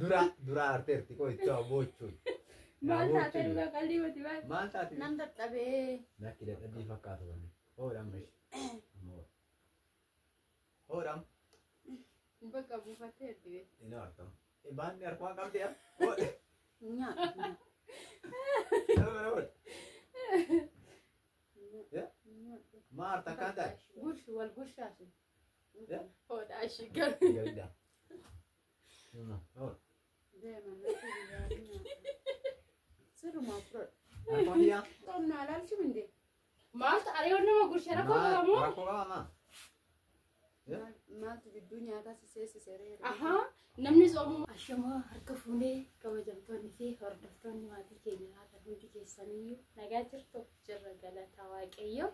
dura arterti koi ciao bocciu. Malta te luga kalli mati ba. Malta ti. Nan dadhabe. Nakki dadhabii fakkaatu wanni. Hoodhaan meesha. Hoodhaan. Bakka buufattee ergite. Inni argamu. Baanni harkaan qabdi yaa. Nyaata. Maarta kan taate. Gurshu wal gurshaasi. Hoodhaa ishii Galda. deeman natti biyyaarii sirrumaa fudhadhu. Harkaan yaa. Qonnaa laalchi mindee. Maaltu ariyoon nama gurshaa rakkoo qabamoo? Rakkoo qabamaa. Maaltu gidduu nyaataa siseessiseeree. Namni soomu ashamaa harka fuunee kabajamtoonni fi hordoftoonni maatii keenya haadha hundi keessaniyyuu nagaa jirtu jirra galata waaqayyo.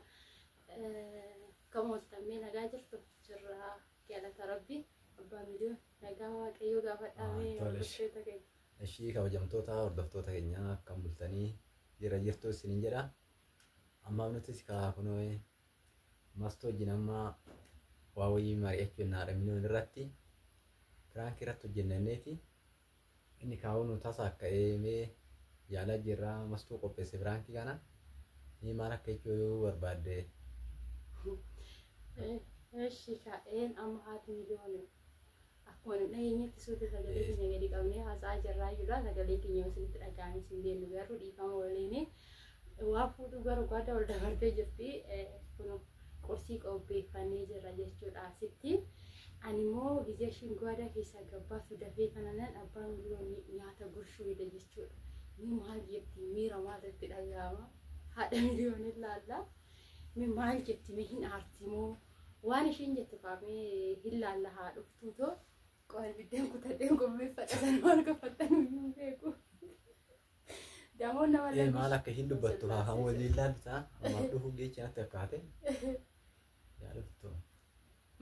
Kamooltamee nagaa jirtu jirra galata rabbi. Abbaa miliyoon nagaa waaqayyo gaafa dhaabee hordoftoota keenya. Ishii kabajamtoota hordoftoota keenyaa akkam bultanii jira jirtu isiniin jedha. Ammaaf nutis kunoo mastoo wajjin amma waa wayii mari'achuu hin haadha miliyoon irratti. Firaanki irratti hojjenneeti inni kaa'uun tasaa akka eemee yaalaa jirra mastuu qopheesse firaanki kana ni maal akka jechuu barbaadde. Eshi ka'een amma haati miliyoona akkuma dhageenyetti suuta sagalee keenya gadi qabnee haasa'aa jirraa jirra sagalee keenya wasitti dhaga'anii siin deemnu garuu dhiifama waliin waa fuudhuu garuu gaadaa ol dabartee jirti kun qorsii qopheeffannee jirra jechuudha asitti. Animmoo biyya shingoodaa keessaa gabbaatu dafee kanaan abbaan miliyoon nyaata gurshuudha jechuudha. Ni maal jetti miira maalirratti dhaga'ama haadha miliyoon ilaalla. Mi maal jetti mi hin aartimoo waan isheen jettu qaamee hin laalla haa dhuftuutoo qo'an biddeen kutadheen qopheeffadhatan maal gaffattanuu hin beeku. Damoon nama lalle maal akka hin dubbattu haa kan waliin ilaaltaa amma dhufuu geechi natti akkaate yaadatu.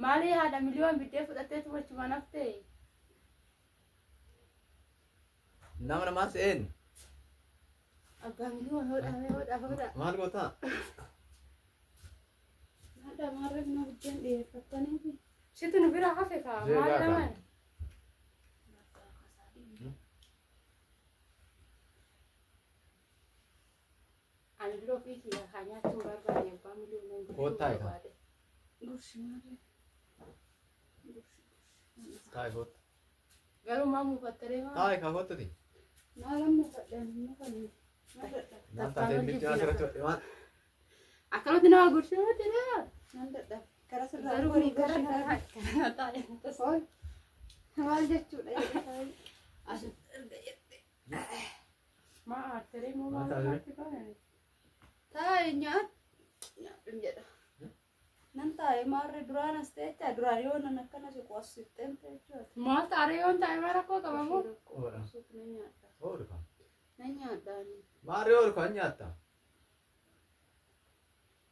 Maali haadha miliyoon biddeen fudhattee tumachumaan haftee? Nama se'een. Abbaa miliyoon hodhaa. Maal gootaa? Haadha maarree na biddeen dhiyeeffattanii situ nu bira hafe kaa maal namaan? Ani biroo fi kiyyaa kaa nyaachuun barbaade abbaa miliyoon. Koottaa egaa. Gurshi maarree? Taa'e kootta. Garuu maa muufattaree maa? Taa'e kaa koottati. Maalan muufadhaan muufanii. Maal taatee bitti waan irratti hodhe waan. Akkanatti nama gursii hojii dha. Nan dadhabe. Karaa sirraa Garuu horii gara gara taa'e. maal jechuudha. Maa aartiree moo Maal maal taatee? taa'e? Taa'e nyaadhu jedha. Nan taa'e maarree duraan as ta'echaa duraan yoo nan akkana si qoosifteen ta'echuudha. Maal taa'ee yoon taa'e maa rakkoo qaba moo? Suuf nan nyaadha. Hoodhu kan. Nan nyaadhaan. Maarree hoodhu kan nyaatta.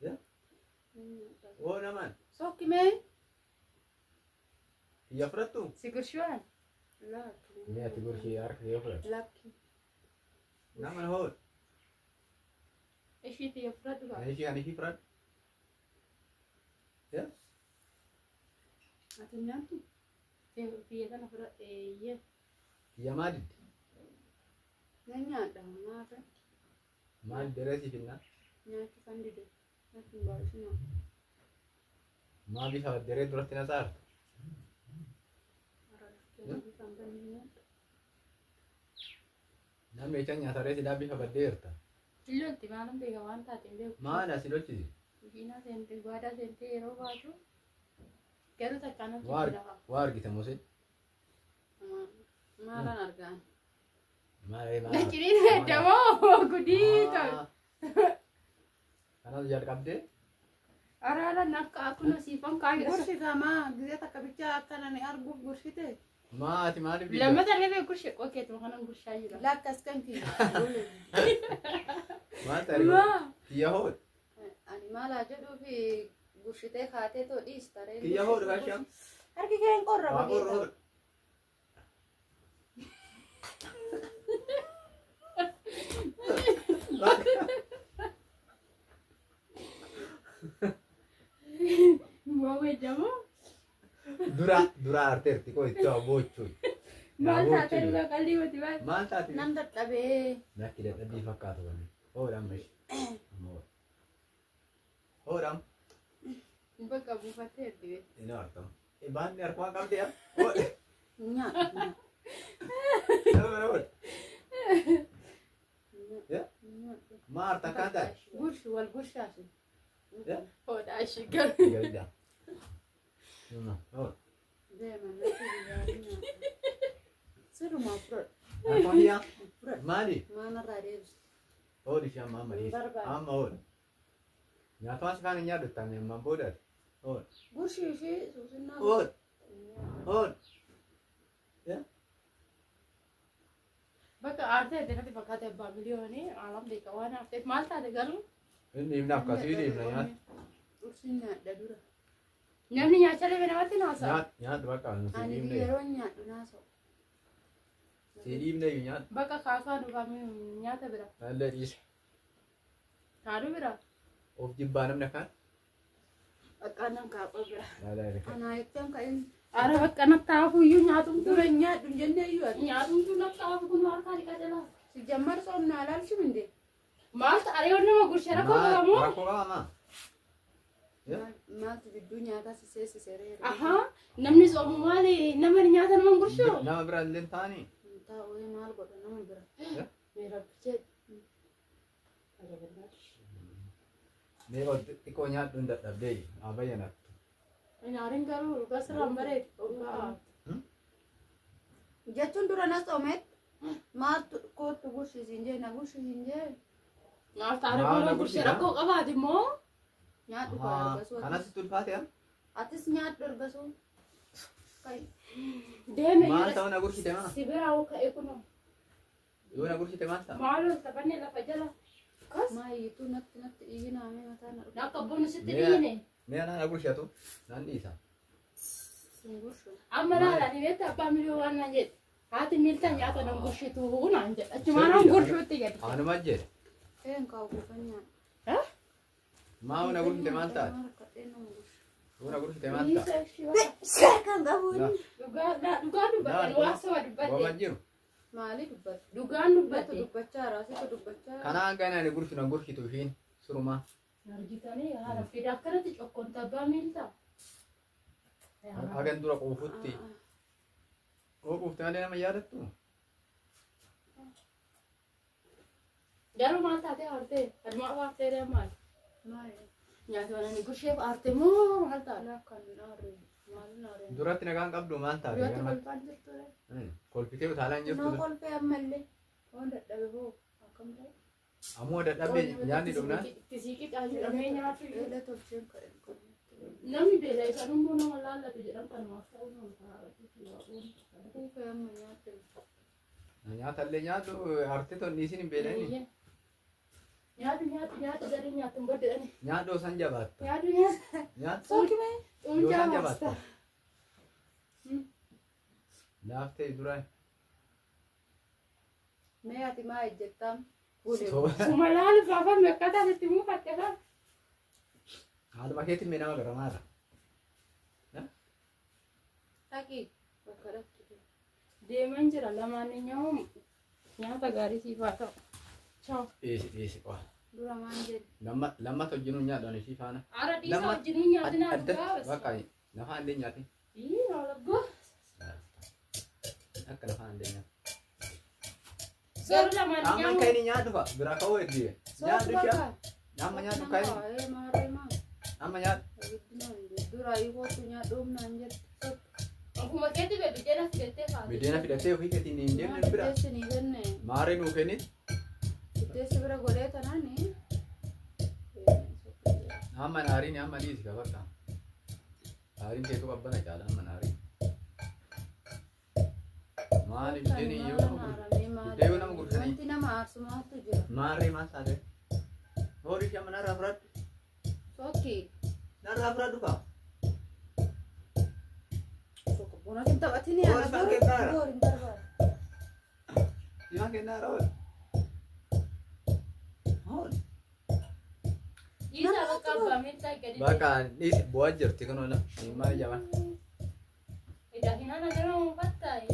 Nan nyaadhaan. Oo naman. Sokkimee. Iyya fudhattu. Si gurshiwaan? Lakki. Mee ati gurshii harka yoo fudhattu. Lakki. Naman hoodhu. Ishiitti yoo fudhadhu kaa? Ishii ani ishii fudhadhu. Ati nyaattu? Biyya kana fudhadhee iyyee. Iyya maaliddi? Nan nyaadha nyaata. Maal dereesii finna? Nyaachuu kan dide. Natti hin baay'isina. Maa bifa deree duratti na saartu? Namni ichaan nyaataree sidaa bifa baddeerta. Illooti maalan beeka waan taateen beeku. Maal asi lochisi? Ishiina seentee gwaadaa seentee yeroo baatu garuu takkaanatti lafa. Waa argite musi? Maalan argaan? Maal Nachiriin heddamoo gudii ta'u. kanas jalqabdee? Araalan akka akkuma siifan kaayudha. Gursitamaa gizee takka bichaa akkana ni arguuf gursite. Maa ati maaliif biyya? Lammata reefee gurshe qokeetuma kanan gurshaa jira. Lakkas kan kiyya. Maal ta'e? Kiyya hoodhu. Ani maalaa jedhuufi gursitee kaatee too dhiistaree. Kiyya hoodhu gaashaa? Harki kee hin qorra Waa qorra hoodhu. Waa wajjamoo? Dura arteerti koo itti waa boochuun. Maal taatee dhugaa qalbii mati baay'ee. Maal taate? Nam dadhabee. Lakki dadhabbii fakkaatu wanni. Hoodhaan mashi. Hoodhaan. Bakka buufattee ergite. Ina argamu. Baanni harkaa qabdi yaa. Nyaata. Maarta kan taate. Gurshi wal gurshaasi. Ya. Hoodhaa ishii galu. Gaariidha. Deeman sirrumaa fudhadhu. Harkaan yaa. Maali? Maanarraa deebisu. Hoodi ishee amma amma dhiyeessu. Amma hoodi. Nyaata waan kaan hin nyaadhu taane amma boodaati. Hoodi. Gurshii ishee suusinnaa. Hoodi. Hoodi. Bakka aartee addunyaatti fakkaate abbaa miliyoonii alam beeka waan haafteef maal taate garuu. Inni himna akkasii deemna nyaata. Gurshii nyaadha dura. Namni nyaachaa namatti naasa'a. Nyaata bakka nuti Ani dhiibne. yeroo nyaadhu naasa'u. Si dhiibne nyaata. Bakka kaakaa dhufamu nyaata bira. Haallee dhiisa. Haadhu bira. Of jibbaa namni akkaan. Bakka nan kaapha bira. Haalaa irra. Anaa jettee ka'in. Ara bakka nattaafu iyyuu nyaatumtu Dura nyaadhu hin jennee iyyuu ati. nyaatumtu nattaafu kun harkaa dhiqaa jalaa. Si jammar soomnaa ilaalchu minde. Maal ta'ee yoo nama gurshe rakkoo qabamu. Rakkoo qabamaa. Maaltu gidduu nyaataa si seessisee reera. Ahaa namni soomu maali nama nyaata nama gurshu. Nama bira illee taa'anii. Taa'uu maal godha nama bira. Meerabbijee. Mee xiqqoo nyaadhu hin dadhabdee haa bayyanattu. Nyaariin garuu gasirraan bareedu. Jechuun dura na soomet maaltu kootu gurshisiin jee na gurshisiin jee. Maal ta'ee nama gurshe rakkoo qabaati immoo. Nyaadhu koo argasu. Kanas tulfaate yaa? Atis nyaadhu argasu. Deeme Maal ta'u na gurshite maa? si biraa ka'ee kunoo. Yoo na gurshite maal ta'a? Maaloo taphannee lafa jala. Maayituu natti dhiiginaamee mataa na dhufu. Akka bunni sitti dhiine. Mee anaa na gurshatu naan dhiisa. Sin gurshu. Amma laala ni beektaa abbaa miliyoon waan naan jedhe. Haati miilta nyaata nan gurshitu naan jedhe. Achumaan nan gurshuutti gadi. Anuma jedhe. Een kaa'u buufan nyaadhu. Maa na gurshite maal taate? Yoo na gurshite maal ta'a? Kan qabuun. Dhugaa dubbatan waan saba dubbate. Goma jiru. Maali dubbatu? Dhugaan dubbate. Dubbachaa raasitu dubbachaa. Kanaan gana ni gurshu na gurshitu ishiin surumaa. Argitanii haala fida akkanatti cokkoonta abbaa miilta. Hagan dura quufutti. Oo quufte malee nama yaadattu. Garuu maal taatee aartee? Admaa aartee deemaa? Maali? Nyaata waan gusheef aartee moo maal taate? Kan naarree. Maali naarree? Duratti nagaan qabdu maal taate? Duratti kolfaan jirtu. Kolfitee utaalaan jirtu. Noo kolfee ammallee. Waan dadhabe hoo akkam ta'e? Ammoo dadhabee nyaanni dhugnaan. Kisiikii qaajudhamee nyaatu. Eela tolcheen ka'een qabu. Namni beela isa hunduu nama laallatu jedhan kanumaaf ta'uu nama Kuufee amma nyaadde. Nyaatallee nyaatu artee tonni isin hin beelani. Nyaatu garii nyaatu hin godhani. Nyaadoo san jabaatta. Nyaatu. Nyaatu Sookime. yoo san jabaatta. Laaftee dura. Mee ati maa ejjettaan? Suma laalu faafame akkaataa itti muufatte kan. Haaluma keetiin mee nama garamaadha. Dhaqii bakka dhaqxu. Deeman jira lamaan nyaata gaarii siif haa ta'u. Ciao. Dhiisi qofa. Dura maan jedhu. Lammata wajjinuun nyaadhaan ishii faana. Aara dhiisaa wajjin nyaatinaa dhugaa. Bakka lafaan illee nyaati. Olaggoo. Akka lafaan illee nyaati. Garuu lamaan Amma nyaamu. kan inni nyaatu fa'a biraa ka'uu eeggee. Nyaatu ishee. Amma nyaatu kan inni. Maarree maa. Amma nyaatu. Dura hiikootu nyaadhuuf naan jedhu. Akkuma keetti biddeena fidattee faatu. Biddeena fidattee ofii keetiin hin deemne bira. Biddeessi ni kenne. Maaree nuu kennit. Biddeessi bira godhee tanaani. Amma naariin amma dhiisi ka bakka. Naariin keetu qabbana caala amma naariin. Maali biddeeni yoo nama gurguranii. Wanti nama aarsumaatu jira. Maaree maal taate? Horii ishee amma narraa fudhadhu. Sookii. Narraa fudhadhu kaa. Buna hin taphatini Boori ala kan kennaara. boori hin barbaadu. Simaa kennaara hool. Hool. Dhiisaa bakka abbaa miiltaa gadi. Bakka dhiisi bu'aa jirti kun oola. Maal jaban. Edaa hinaan agarra muufattaayi.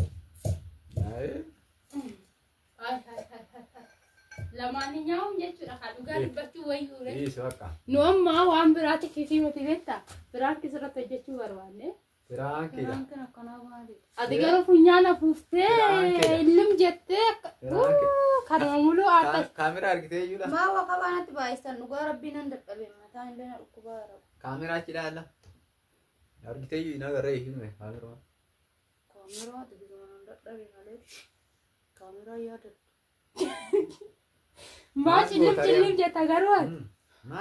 Lamaaniyyuu jechuudha kan dhugaa dubbachuu wayyuure. Isa akka. Nu amma waan biraati kiisii miti beektaa? Biraan kisirratti hojjechuu barbaanne. Firaankiidha. Biraan kan akkanaa maali? Ati gara funyaan afuuftee illim jettee kanuma muluu aarta. Kaameraa argitee iyyuudha. Maa waqa baanatti baay'isan dhugaa rabbiin an dadhabe mataan illee na dhukkubaa jira. Kaameraa achi ilaalla. Argitee iyyuu hin agarree hime kaameraa. Kaameraa ati dadhabe malee kaameraa yaadatu. Maa cillim jetta garuu ati.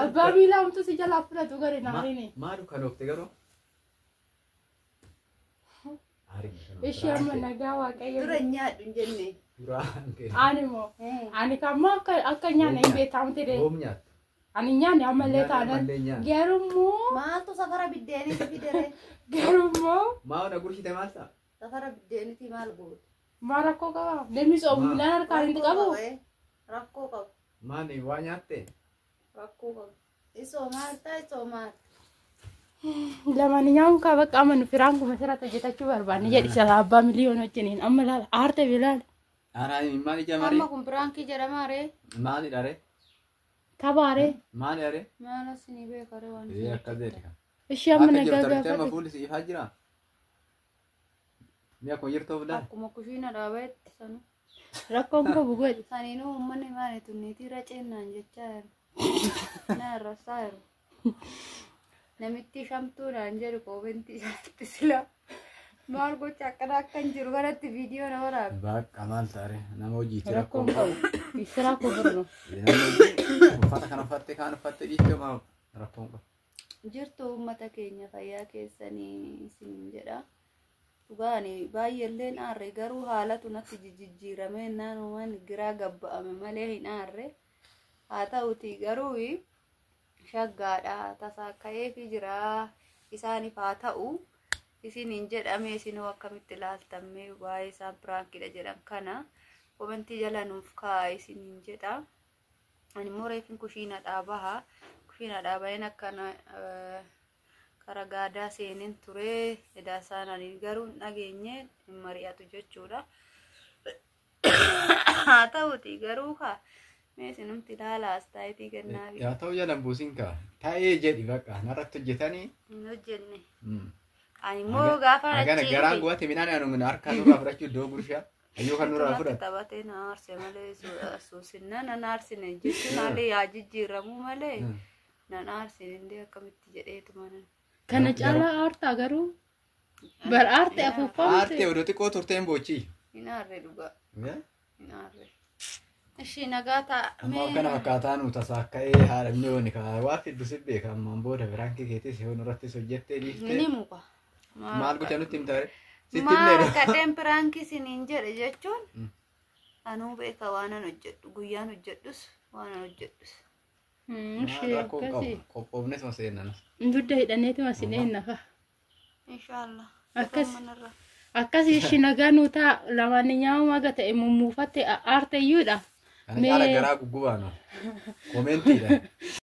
Abbaa miilaa humtu si jalaa fudhatu gari naarini. Maal kan oofte garuu? Ishee amma nagaa waaqayyo. Dura nyaadhu hin jenne. Ani moo ani kammoo akka nyaanne hin beekamu ta'e. Boom nyaata. Ani nyaanne ammallee taanaan garummoo. Maaltu safara biddeeniiti fidere? Garummoo. Maa ona gurshite maal ta'a? Safara biddeeniiti maal gootu? Maa rakkoo qaba? Deemis oomishaan harkaan hin qabu. Rakkoo qabu. Maani waa nyaatte? Rakkoo qabu. Isoo maal ta'a isoo maal? Lamaaniyyuu kan bakka amma nu firaan kuma sirratti hojjetachuu barbaanne jedhi isa abbaa miliyoona wajjiniin amma laala aarte bilaala. Aanaan maal ija maree? Amma kun firaankii jedhama ree? Maali dharee? Tabaaree. Maali dharee? Maal asinii beekaree waan Akka beeka. Ishee amma nagaa gaafate. Akka gaafate. fuulli si ifaa jira. Mi'a kun jirtuu bilaan. akkuma kushiina dhaabeetti sanu. Rakkoon qabu godhi. Saniinuu uummanni maali tunniitii raceennaan jechaa jiru. Na irrasaa jiru. Namitti shamtuudhaan jedhu koobinti isaatti sila maal gocha akkana akkan jiru kanatti viidiyoo nama raabe. Bakka maal taare nama hojiiti Rakkoon qabu. Isiraa kuburnu. Uffata kan uffatte kaan uffatte dhiiftee maa rakkoon qabu. Jirtu uummata keenya fayyaa keessanii isin jedha. Dhugaani baay'eelleen aarre garuu haalatu natti jijjiiramee naannoowwan giraa gabba'ame malee hin aarre. Haa ta'uti garuu shaggaadha tasaa ka'eefi jira isaaniif haa ta'u isiniin jedhame isinuu akkamitti ilaaltamme waa'ee isaan piraankiidha jedhan kana komentii jala nuuf kaa'aa isiniin jedha. Ani immoo reefin kushiina dhaabaha kushiina dhaabeen akkana kara gaadaa seenin ture edaasaan ani garuu dhageenye hin mari'atu jechuudha. Haa ta'uti garuu kaa meesinumti ilaalaas taayitii gannaafi. Yaa ta'u jalan buusin kaa taa'ee jedhi bakka narratti hojjetanii. Hin hojjenne. Ani immoo gaafa Agana garaan guwate midhaan yaanu min harkaa nurraa fudhachuu iddoo gurshaa. Ayyoo kan nurraa fudhatu. Taphatee na aarse malee suusinna nan aarsine jechuun haalli yaa jijjiiramuu malee nan aarsine indee akkamitti jedheetu manan. Kana caalaa aartaa garuu bar aarte afuuffaa Aarte odoo xiqqoo turteen boochii. Hin aarre dhugaa. Hin aarre. Ishii nagaa ta'a. Amma kana akkaataa nu tasaa ka'ee haadha mi'ooni kaa waa fiddu si beeka ammaan booda biraankii keetis yoo nurrattis hojjettee dhiiftee. Ni muka. Maal gocha nutti himtaare? Maal kadheen piraankii siniin jedhe jechuun anuu beeka waan an hojjedhu guyyaan hojjedhus waan an hojjedhus. Ishee akkasii. Qophoofnes ma seennan. Dudda hidhanneeti ma sineen nafa. Inshaallah. Akkasii ishii nagaa nuutaa lamaaniyyuu maga ta'e mummuufatte aarte iyyuudha. Kana caala garaa guggubaa no. Koomentiidha.